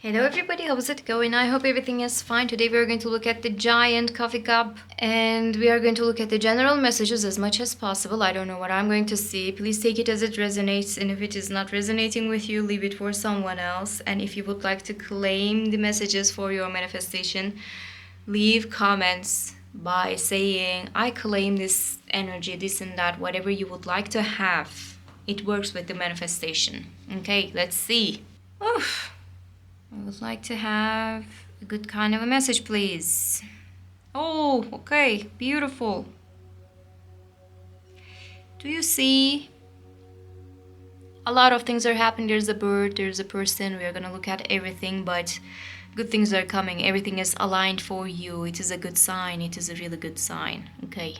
Hello everybody, how's it going? I hope everything is fine. Today we are going to look at the giant coffee cup and we are going to look at the general messages as much as possible. I don't know what I'm going to see. Please take it as it resonates, and if it is not resonating with you, leave it for someone else. And if you would like to claim the messages for your manifestation, leave comments by saying, I claim this energy, this and that, whatever you would like to have. It works with the manifestation. Okay, let's see. Oof. I would like to have a good kind of a message, please. Oh, okay, beautiful. Do you see? A lot of things are happening. There's a bird, there's a person. We are going to look at everything, but good things are coming. Everything is aligned for you. It is a good sign. It is a really good sign. Okay.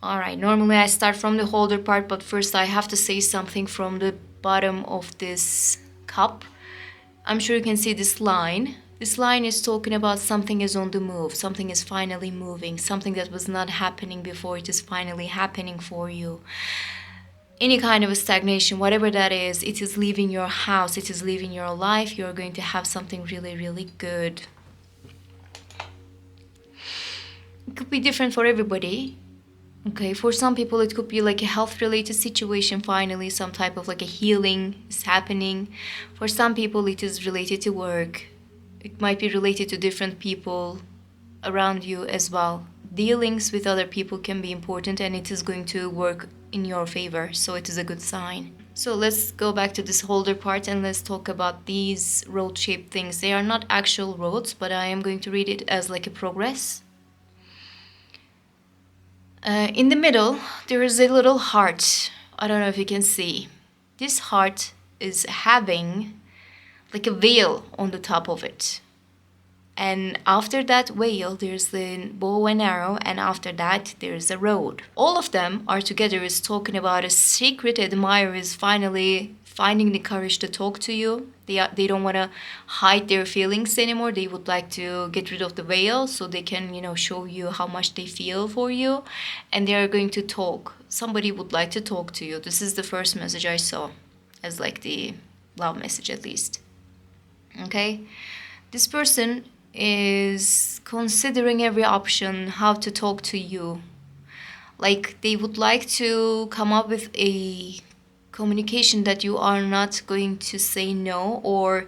Alright, normally I start from the holder part, but first I have to say something from the bottom of this cup. I'm sure you can see this line. This line is talking about something is on the move. Something is finally moving. Something that was not happening before, it is finally happening for you. Any kind of a stagnation, whatever that is, it is leaving your house. It is leaving your life. You're going to have something really, really good. It could be different for everybody. Okay, for some people it could be like a health-related situation, finally some type of like a healing is happening. For some people it is related to work. It might be related to different people around you as well. Dealings with other people can be important, and it is going to work in your favor, so it is a good sign. So let's go back to this holder part and let's talk about these road-shaped things. They are not actual roads, but I am going to read it as like a progress. In the middle, there is a little heart. I don't know if you can see. This heart is having like a veil on the top of it. And after that veil, there's the bow and arrow, and after that, there's a road. All of them are together is talking about a secret admirer is finally finding the courage to talk to you. They don't want to hide their feelings anymore. They would like to get rid of the veil so they can, show you how much they feel for you. And they are going to talk. Somebody would like to talk to you. This is the first message I saw as like the love message, at least. Okay? This person is considering every option how to talk to you. Like they would like to come up with a communication that you are not going to say no, or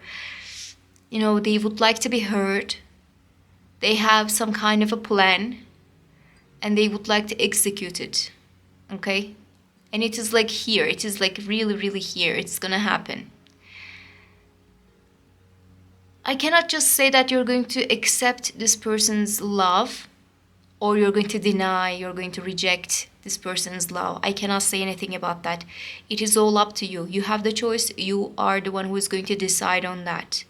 they would like to be heard. They have some kind of a plan and they would like to execute it. Okay? And it is like here, it is like really, really here. It's gonna happen. I cannot just say that you're going to accept this person's love, or you're going to deny, you're going to reject this person's love. I cannot say anything about that. It is all up to you. You have the choice. You are the one who is going to decide on that.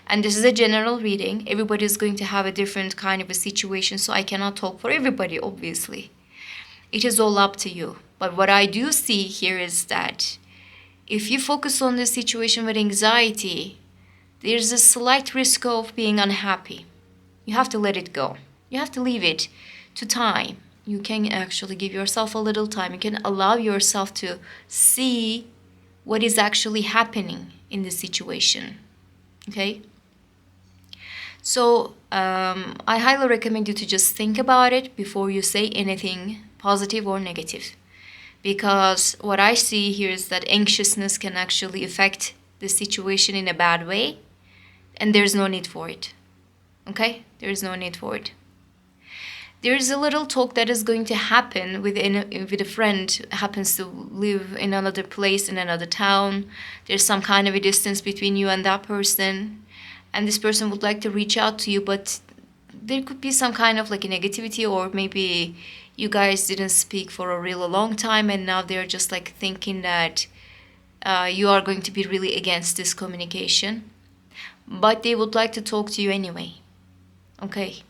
And this is a general reading. Everybody is going to have a different kind of a situation, so I cannot talk for everybody, obviously. It is all up to you. But what I do see here is that if you focus on the situation with anxiety, there's a slight risk of being unhappy. You have to let it go. You have to leave it to time. You can actually give yourself a little time. You can allow yourself to see what is actually happening in the situation. Okay? So I highly recommend you to just think about it before you say anything positive or negative. Because what I see here is that anxiousness can actually affect the situation in a bad way. And there's no need for it. Okay? There's no need for it. There's a little talk that is going to happen with a friend who happens to live in another place, in another town. There's some kind of a distance between you and that person. And this person would like to reach out to you, but there could be some kind of like a negativity, or maybe you guys didn't speak for a really long time and now they're just like thinking that you are going to be really against this communication. But they would like to talk to you anyway. Okay?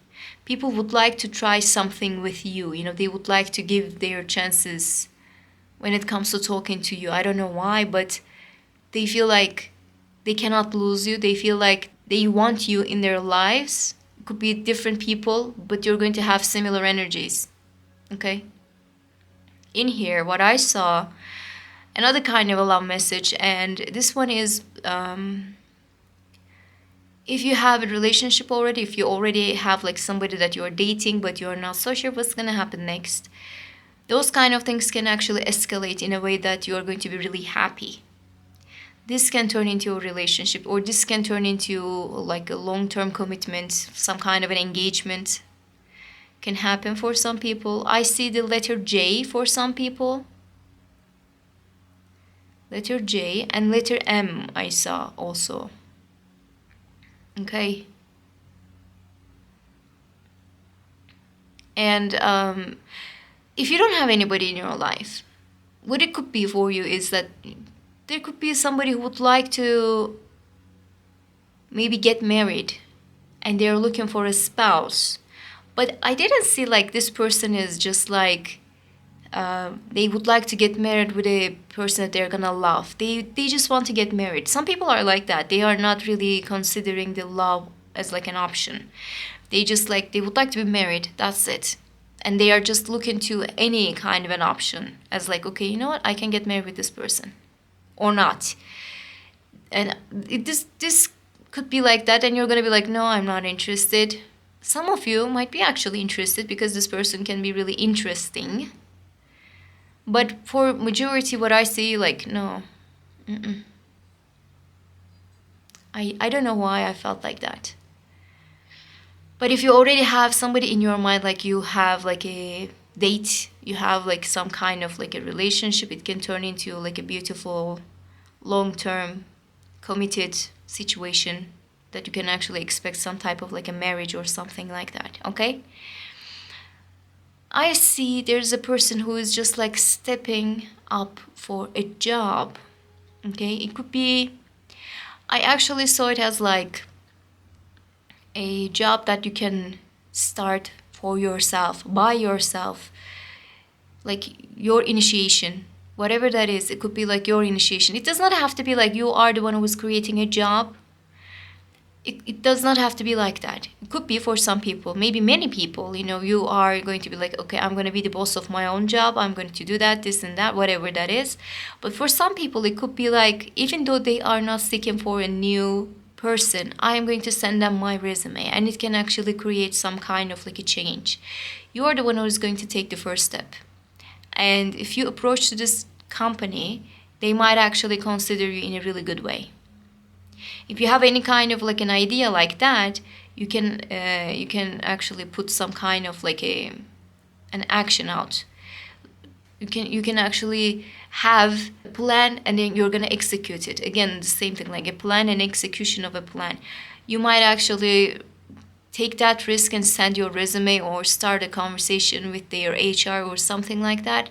People would like to try something with you. They would like to give their chances when it comes to talking to you. I don't know why, but they feel like they cannot lose you. They feel like they want you in their lives. It could be different people, but you're going to have similar energies. Okay? In here, what I saw, Another kind of a love message, and this one is if you have a relationship already, if you already have like somebody that you're dating but you're not so sure what's gonna happen next, those kind of things can actually escalate in a way that you're going to be really happy. This can turn into a relationship, or this can turn into like a long-term commitment, some kind of an engagement can happen for some people. I see the letter J for some people. Letter J and letter M I saw also. Okay. And if you don't have anybody in your life, what it could be for you is that there could be somebody who would like to maybe get married and they're looking for a spouse. But I didn't see like this person is just like they would like to get married with a person that they're gonna love. They just want to get married. Some people are like that. They are not really considering the love as like an option. They just like they would like to be married. That's it. And they are just looking to any kind of an option as like, okay, you know what? I can get married with this person or not. And this could be like that, and you're gonna be like, no, I'm not interested. Some of you might be actually interested because this person can be really interesting. But for majority, what I see, like, no. Mm-mm. I don't know why I felt like that. But if you already have somebody in your mind, like you have like a date, you have like some kind of like a relationship, it can turn into like a beautiful, long-term, committed situation that you can actually expect some type of like a marriage or something like that, okay? I see there's a person who is just like stepping up for a job, okay? It could be, I actually saw it as like a job that you can start for yourself, by yourself, like your initiation, whatever that is. It could be like your initiation. It does not have to be like you are the one who is creating a job. It does not have to be like that. It could be for some people, maybe many people, you know, you are going to be like, okay, I'm going to be the boss of my own job. I'm going to do that, this and that, whatever that is. But for some people, it could be like, even though they are not seeking for a new person, I am going to send them my resume, and it can actually create some kind of like a change. You are the one who is going to take the first step. And if you approach to this company, they might actually consider you in a really good way. If you have any kind of like an idea like that, you can actually put some kind of like an action out. You can actually have a plan, and then you're gonna execute it. Again, the same thing, like a plan and execution of a plan. You might actually take that risk and send your resume or start a conversation with their HR or something like that.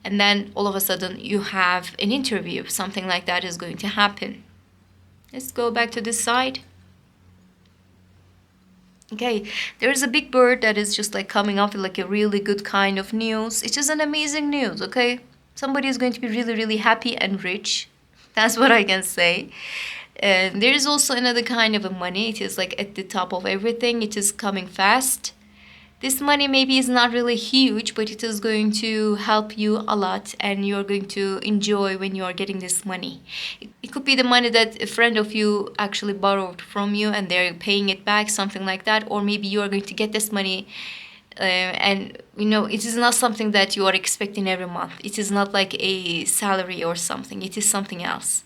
And then all of a sudden you have an interview. Something like that is going to happen. Let's go back to this side. Okay, there is a big bird that is just like coming up with like a really good kind of news. It is an amazing news, okay? Somebody is going to be really, really happy and rich. That's what I can say. And there is also another kind of a money. It is like at the top of everything. It is coming fast. This money maybe is not really huge, but it is going to help you a lot, and you're going to enjoy when you are getting this money. It could be the money that a friend of you actually borrowed from you and they're paying it back, something like that. Or maybe you are going to get this money and you know, it is not something that you are expecting every month. It is not like a salary or something. It is something else.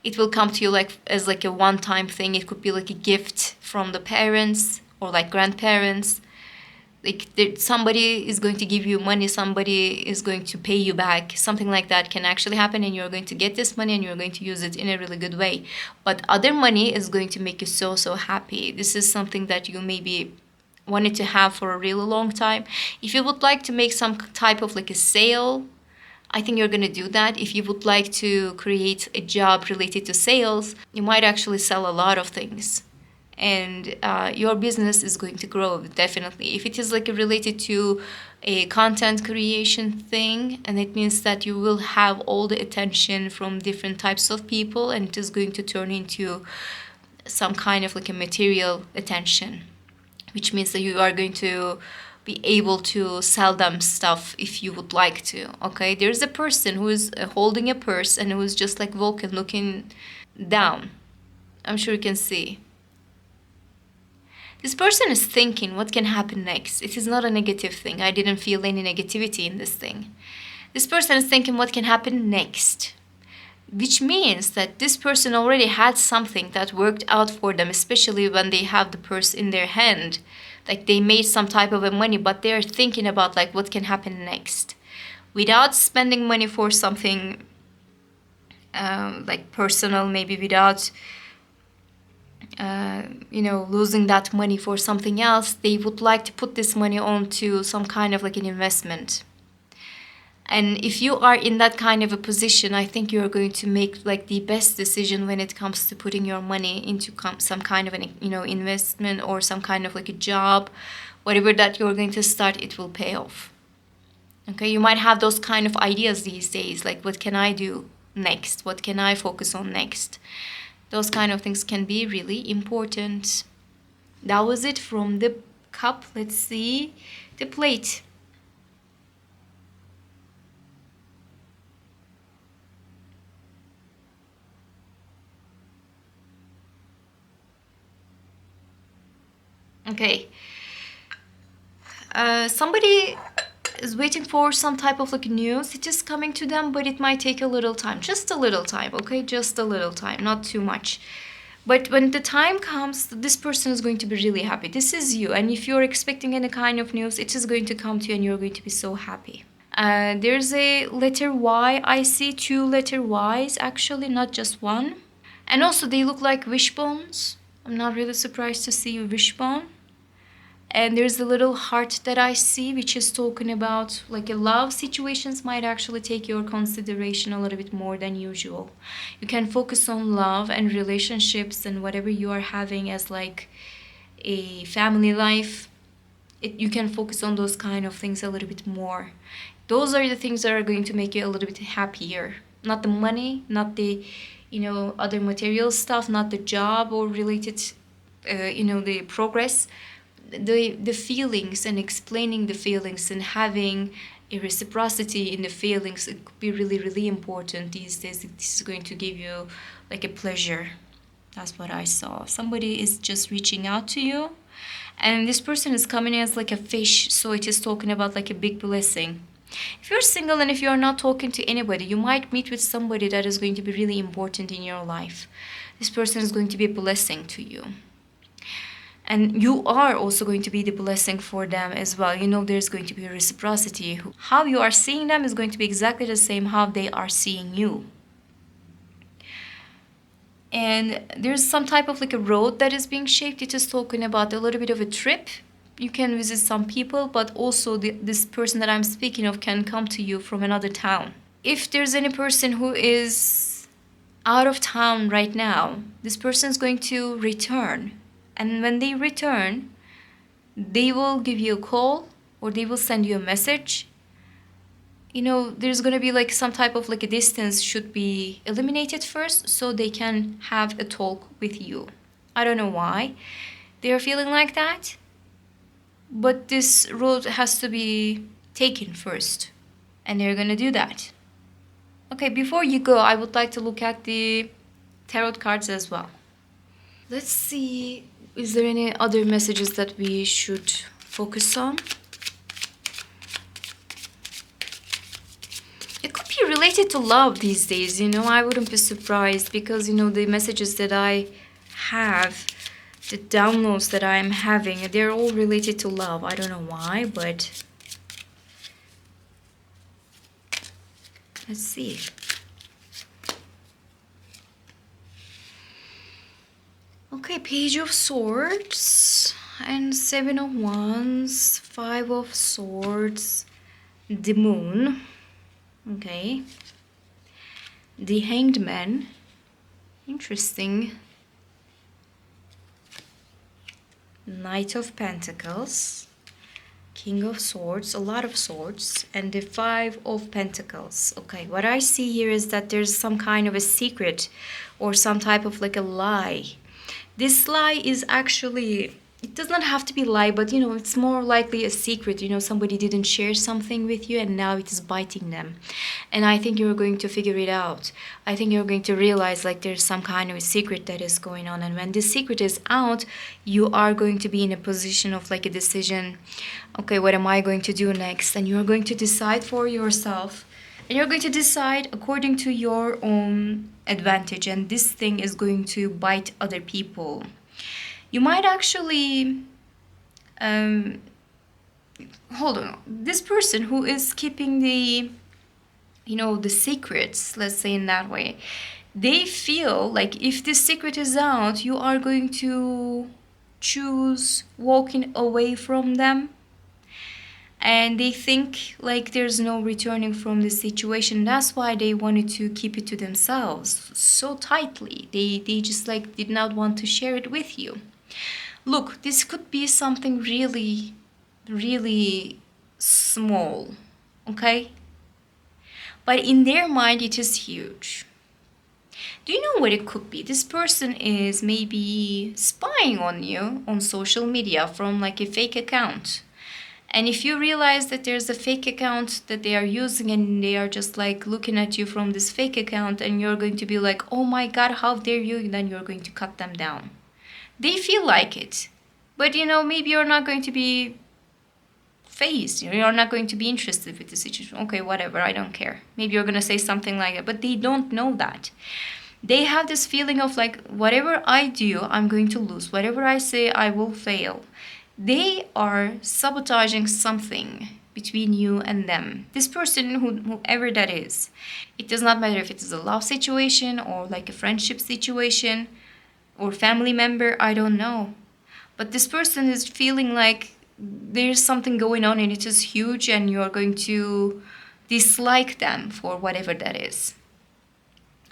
It will come to you like as like a one-time thing. It could be like a gift from the parents or like grandparents. Like somebody is going to give you money, somebody is going to pay you back, something like that can actually happen, and you're going to get this money and you're going to use it in a really good way. But other money is going to make you so happy. This is something that you maybe wanted to have for a really long time. If you would like to make some type of like a sale, I think you're going to do that. If you would like to create a job related to sales, you might actually sell a lot of things. And your business is going to grow, definitely. If it is like related to a content creation thing, and it means that you will have all the attention from different types of people, and it is going to turn into some kind of like a material attention, which means that you are going to be able to sell them stuff if you would like to. Okay, there's a person who is holding a purse and who is just like Vulcan looking down. I'm sure you can see. This person is thinking what can happen next. It is not a negative thing. I didn't feel any negativity in this thing. This person is thinking what can happen next, which means that this person already had something that worked out for them, especially when they have the purse in their hand. Like they made some type of a money, but they're thinking about like what can happen next. Without spending money for something like personal, maybe without losing that money for something else, they would like to put this money onto some kind of like an investment. And if you are in that kind of a position, I think you're going to make like the best decision when it comes to putting your money into some kind of an investment or some kind of like a job. Whatever that you're going to start, it will pay off. Okay, you might have those kind of ideas these days, like what can I do next? What can I focus on next? Those kind of things can be really important. That was it from the cup. Let's see the plate. Okay. Somebody is waiting for some type of like news. It is coming to them, but it might take a little time. Just a little time, okay? Just a little time, not too much. But when the time comes, this person is going to be really happy. This is you. And if you're expecting any kind of news, it is going to come to you and you're going to be so happy. There's a letter Y. I see 2 letter Ys actually, not just one. And also they look like wishbones. I'm not really surprised to see a wishbone. And there's a little heart that I see, which is talking about like a love situations might actually take your consideration a little bit more than usual. You can focus on love and relationships and whatever you are having as like a family life. You can focus on those kind of things a little bit more. Those are the things that are going to make you a little bit happier. Not the money, not the other material stuff, not the job or related the progress. The feelings and explaining the feelings and having a reciprocity in the feelings, it could be really, really important these days. This is going to give you like a pleasure. That's what I saw. Somebody is just reaching out to you, and this person is coming as like a fish, so it is talking about like a big blessing. If you're single and if you're not talking to anybody, you might meet with somebody that is going to be really important in your life. This person is going to be a blessing to you. And you are also going to be the blessing for them as well. There's going to be a reciprocity. How you are seeing them is going to be exactly the same how they are seeing you. And there's some type of like a road that is being shaped. It is talking about a little bit of a trip. You can visit some people, but also this person that I'm speaking of can come to you from another town. If there's any person who is out of town right now, this person is going to return. And when they return, they will give you a call or they will send you a message. There's going to be like some type of like a distance should be eliminated first so they can have a talk with you. I don't know why they are feeling like that, but this road has to be taken first, and they're going to do that. Okay, before you go, I would like to look at the tarot cards as well. Let's see, is there any other messages that we should focus on? It could be related to love these days, I wouldn't be surprised because, the messages that I have, the downloads that I'm having, they're all related to love. I don't know why, but let's see. Okay, Page of Swords and 7 of Wands, 5 of Swords, the Moon, okay, the Hanged Man, interesting, Knight of Pentacles, King of Swords, a lot of swords, and the 5 of Pentacles. Okay, what I see here is that there's some kind of a secret or some type of like a lie. This lie is actually, it does not have to be lie, but you know, it's more likely a secret. You know, somebody didn't share something with you and now it is biting them. And I think you're going to figure it out. I think you're going to realize like there's some kind of a secret that is going on. And when this secret is out, you are going to be in a position of like a decision. Okay, what am I going to do next? And you're going to decide for yourself. And you're going to decide according to your own advantage. And this thing is going to bite other people. You might actually, hold on, this person who is keeping the, you know, the secrets, let's say in that way, they feel like if this secret is out, you are going to choose walking away from them. And they think like there's no returning from this situation. That's why they wanted to keep it to themselves so tightly. They just like did not want to share it with you. Look, this could be something really, really small, okay? But in their mind, it is huge. Do you know what it could be? This person is maybe spying on you on social media from like a fake account. And if you realize that there's a fake account that they are using and they are just like looking at you from this fake account and you're going to be like, oh my God, how dare you? Then you're going to cut them down. They feel like it. But you know, maybe you're not going to be phased. You're not going to be interested with the situation. Okay, whatever, I don't care. Maybe you're going to say something like that. But they don't know that. They have this feeling of like, whatever I do, I'm going to lose. Whatever I say, I will fail. They are sabotaging something between you and them. This person, whoever that is. It does not matter if it is a love situation or like a friendship situation or family member, I don't know. But this person is feeling like there's something going on and it is huge and you're going to dislike them for whatever that is.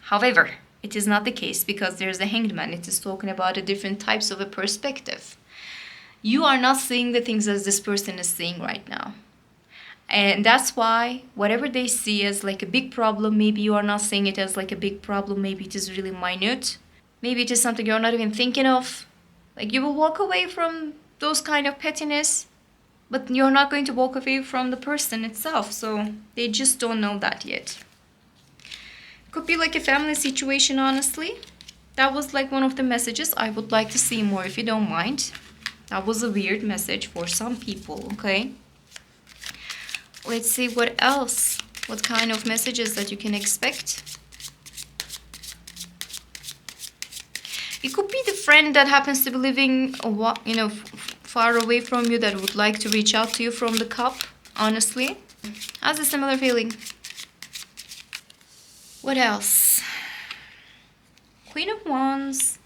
However, it is not the case because there's a hanged man. It is talking about a different types of a perspective. You are not seeing the things as this person is seeing right now. And that's why whatever they see as like a big problem, maybe you are not seeing it as like a big problem. Maybe it is really minute. Maybe it is something you're not even thinking of. Like you will walk away from those kind of pettiness, but you're not going to walk away from the person itself. So they just don't know that yet. Could be like a family situation, honestly. That was like one of the messages. I would like to see more if you don't mind. That was a weird message for some people, okay? Let's see what else. What kind of messages that you can expect. It could be the friend that happens to be living, you know, far away from you that would like to reach out to you from the cup, honestly. Has a similar feeling. What else? Queen of Wands,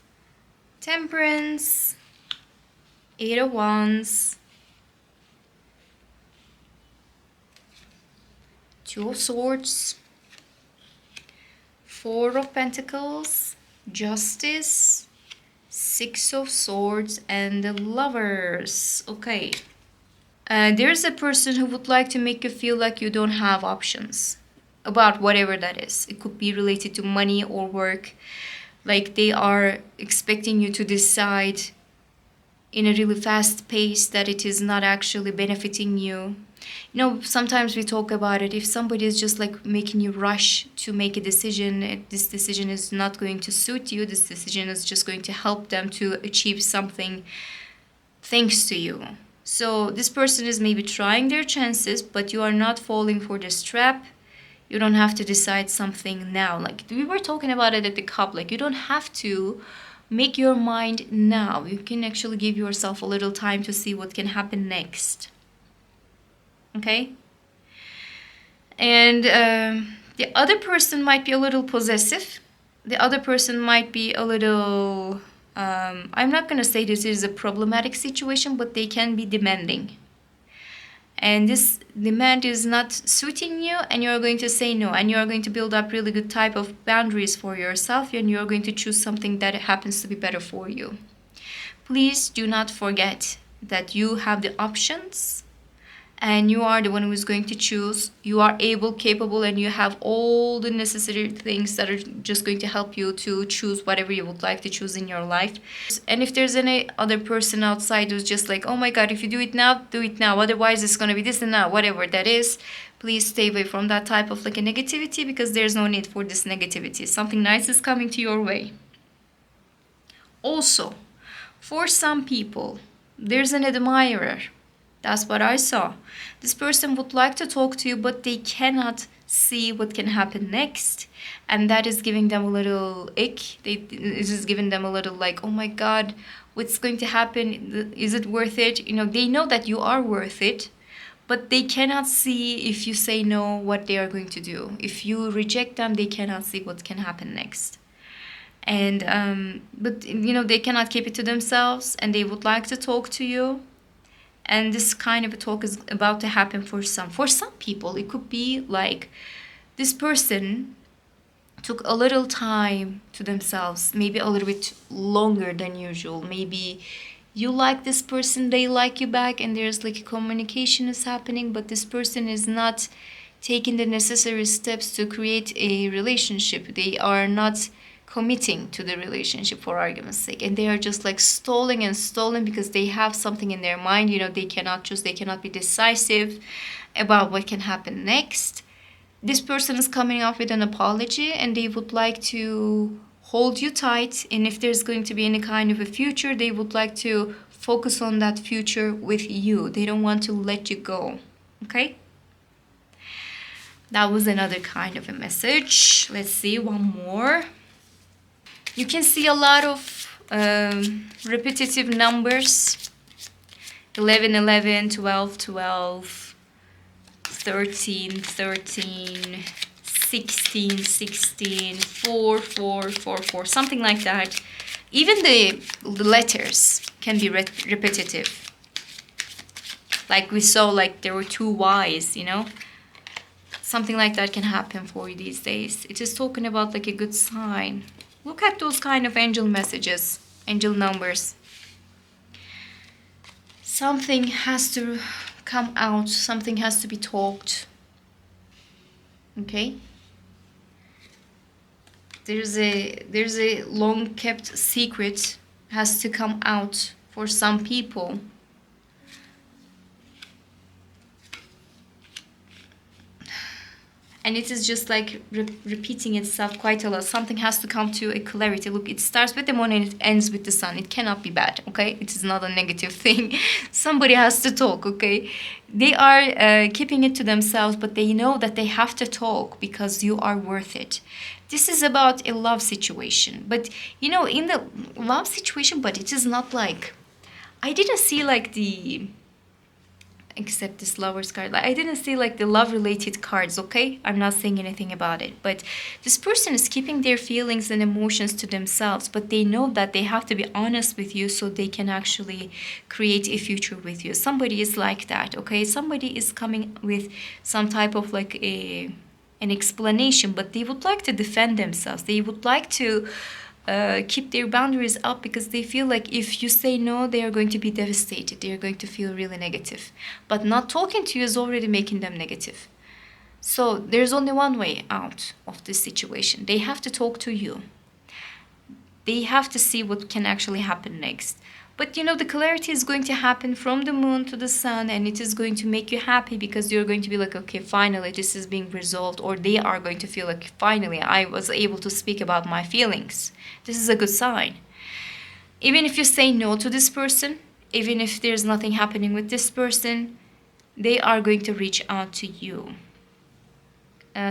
Temperance, Eight of Wands, Two of Swords, Four of Pentacles, Justice, Six of Swords, and the Lovers. Okay. There's a person who would like to make you feel like you don't have options about whatever that is. It could be related to money or work. Like they are expecting you to decide in a really fast pace that it is not actually benefiting you. You know, sometimes we talk about it. If somebody is just like making you rush to make a decision, this decision is not going to suit you. This decision is just going to help them to achieve something thanks to you. So this person is maybe trying their chances, but you are not falling for this trap. You don't have to decide something now. Like we were talking about it at the cup. Like you don't have to make your mind now. You can actually give yourself a little time to see what can happen next. Okay? And the other person might be a little possessive. The other person might be a little... I'm not going to say this is a problematic situation, but they can be demanding. And this demand is not suiting you, and you're going to say no, and you're going to build up really good type of boundaries for yourself, and you're going to choose something that happens to be better for you. Please do not forget that you have the options, and you are the one who is going to choose. You are able, capable, and you have all the necessary things that are just going to help you to choose whatever you would like to choose in your life. And if there's any other person outside who's just like, oh my god, if you do it now, otherwise it's going to be this and that, whatever that is, please stay away from that type of like a negativity, because there's no need for this negativity. Something nice is coming to your way. Also, for some people, there's an admirer. That's what I saw. This person would like to talk to you, but they cannot see what can happen next. And that is giving them a little ick. It is giving them a little like, oh my god, what's going to happen? Is it worth it? You know, they know that you are worth it, but they cannot see if you say no what they are going to do. If you reject them, they cannot see what can happen next. And but you know, they cannot keep it to themselves, and they would like to talk to you. And this kind of a talk is about to happen for some. For some people, it could be like this person took a little time to themselves, maybe a little bit longer than usual. Maybe you like this person, they like you back, and there's like a communication is happening, but this person is not taking the necessary steps to create a relationship. They are not committing to the relationship, for argument's sake, and they are just like stalling and stalling because they have something in their mind. You know, they cannot choose, they cannot be decisive about what can happen next. This person is coming up with an apology, and they would like to hold you tight, and if there's going to be any kind of a future, they would like to focus on that future with you. They don't want to let you go. Okay, that was another kind of a message. Let's see one more. You can see a lot of repetitive numbers. 11, 11, 12, 12, 13, 13, 16, 16, 4, 4, 4, 4, something like that. Even the letters can be repetitive. Like we saw, like there were 2 Y's, you know. Something like that can happen for you these days. It is talking about like a good sign. Look at those kind of angel messages, angel numbers. Something has to come out, something has to be talked. Okay? There's a long kept secret has to come out for some people. And it is just like repeating itself quite a lot. Something has to come to a clarity. Look, it starts with the moon and it ends with the sun. It cannot be bad, okay? It is not a negative thing. Somebody has to talk, okay? They are keeping it to themselves, but they know that they have to talk because you are worth it. This is about a love situation. But, you know, in the love situation, but it is not like... I didn't see like the... except this lover's card. I didn't see like the love related cards, okay? I'm not saying anything about it, but this person is keeping their feelings and emotions to themselves, but they know that they have to be honest with you so they can actually create a future with you. Somebody is like that, okay? Somebody is coming with some type of like an explanation, but they would like to defend themselves. They would like to keep their boundaries up because they feel like if you say no, they are going to be devastated. They are going to feel really negative. But not talking to you is already making them negative. So there's only one way out of this situation. They have to talk to you. They have to see what can actually happen next. But you know, the clarity is going to happen from the moon to the sun, and it is going to make you happy because you're going to be like, okay, finally this is being resolved, or they are going to feel like, finally I was able to speak about my feelings. This is a good sign. Even if you say no to this person, even if there's nothing happening with this person, they are going to reach out to you.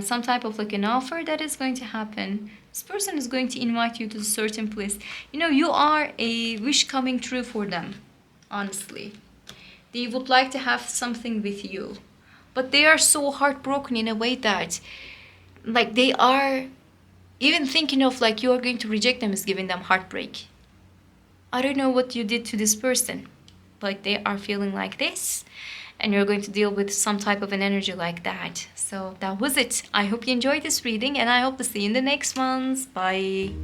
Some type of like an offer that is going to happen. This person is going to invite you to a certain place. You know, you are a wish coming true for them, honestly. They would like to have something with you. But they are so heartbroken in a way that, like, they are even thinking of like you are going to reject them is giving them heartbreak. I don't know what you did to this person, but they are feeling like this. And you're going to deal with some type of an energy like that. So that was it. I hope you enjoyed this reading, and I hope to see you in the next ones. Bye.